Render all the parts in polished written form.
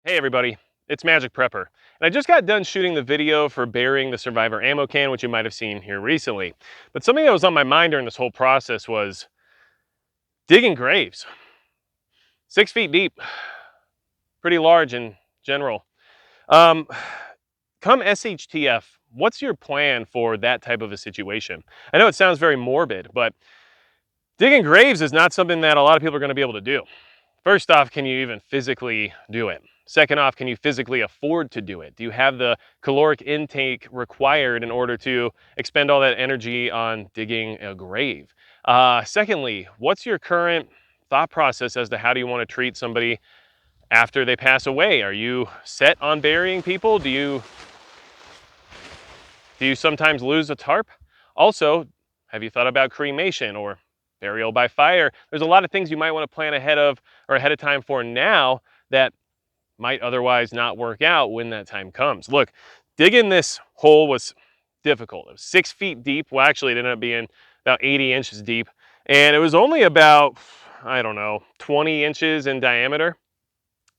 Hey everybody, it's Magic Prepper, and I just got done shooting the video for burying the Survivor ammo can, which you might have seen here recently. But something that was on my mind during this whole process was digging graves. 6 feet deep, pretty large in general. Um, Come SHTF, what's your plan for that type of a situation? I know it sounds very morbid, but digging graves is not something that a lot of people are going to be able to do. First off, can you even physically do it? Second off, can you physically afford to do it? Do you have the caloric intake required in order to expend all that energy on digging a grave? Secondly, what's your current thought process as to how do you want to treat somebody after they pass away? Are you set on burying people? Do you sometimes lose a tarp? Also, have you thought about cremation or burial by fire? There's a lot of things you might want to plan ahead of time for now that might otherwise not work out when that time comes. Look, digging this hole was difficult. It was 6 feet deep. Well, actually, it ended up being about 80 inches deep. And it was only about, I don't know, 20 inches in diameter.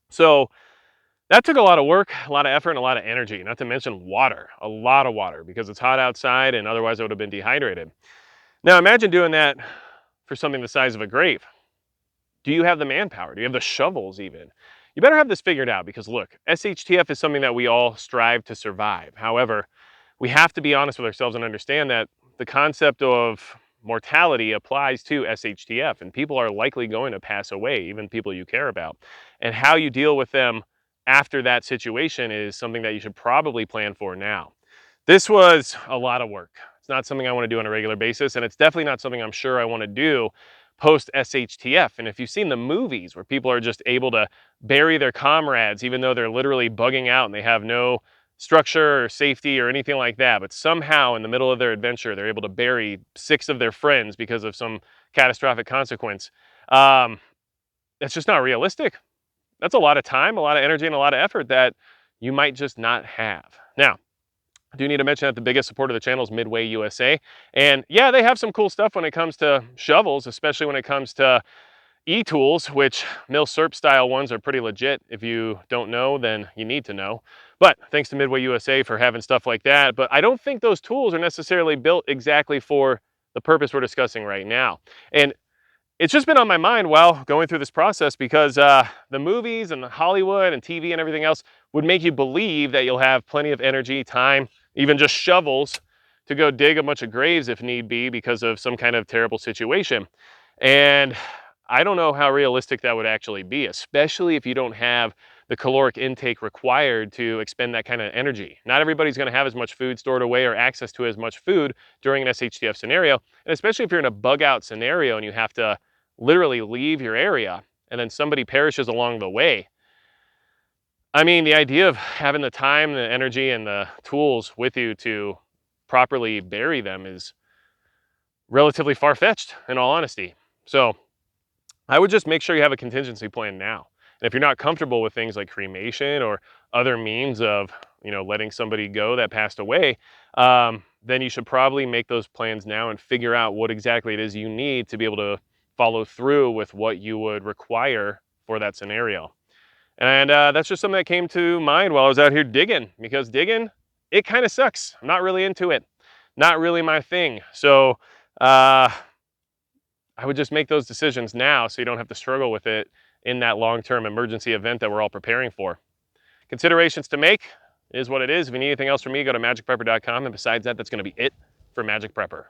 So that took a lot of work, a lot of effort, and a lot of energy, not to mention water, a lot of water, because it's hot outside and otherwise I would have been dehydrated. Now imagine doing that for something the size of a grave. Do you have the manpower? Do you have the shovels even? You better have this figured out because look, SHTF is something that we all strive to survive. However, we have to be honest with ourselves and understand that the concept of mortality applies to SHTF and people are likely going to pass away, even people you care about. And how you deal with them after that situation is something that you should probably plan for now. This was a lot of work. It's not something I want to do on a regular basis, and it's definitely not something I'm sure I want to do post SHTF. And if you've seen the movies where people are just able to bury their comrades, even though they're literally bugging out and they have no structure or safety or anything like that, but somehow in the middle of their adventure, they're able to bury 6 of their friends because of some catastrophic consequence. Um, that's just not realistic. That's a lot of time, a lot of energy, and a lot of effort that you might just not have. Now, I do need to mention that the biggest supporter of the channel is Midway USA. And yeah, they have some cool stuff when it comes to shovels, especially when it comes to e-tools, which mill serp style ones are pretty legit. If you don't know, then you need to know. But thanks to Midway USA for having stuff like that. But I don't think those tools are necessarily built exactly for the purpose we're discussing right now. And it's just been on my mind while going through this process because the movies and the Hollywood and TV and everything else would make you believe that you'll have plenty of energy, time, even just shovels to go dig a bunch of graves if need be because of some kind of terrible situation. And I don't know how realistic that would actually be, especially if you don't have the caloric intake required to expend that kind of energy. Not everybody's going to have as much food stored away or access to as much food during an SHTF scenario. And especially if you're in a bug out scenario and you have to literally leave your area and then somebody perishes along the way. I mean, the idea of having the time, the energy, and the tools with you to properly bury them is relatively far-fetched, in all honesty. So I would just make sure you have a contingency plan now. And if you're not comfortable with things like cremation or other means of, letting somebody go that passed away, then you should probably make those plans now and figure out what exactly it is you need to be able to follow through with what you would require for that scenario. And that's just something that came to mind while I was out here digging, because digging, it kind of sucks. I'm not really into it. Not really my thing. So uh, I would just make those decisions now so you don't have to struggle with it in that long-term emergency event that we're all preparing for. Considerations to make is what it is. If you need anything else from me, go to magicprepper.com. And besides that, that's going to be it for Magic Prepper.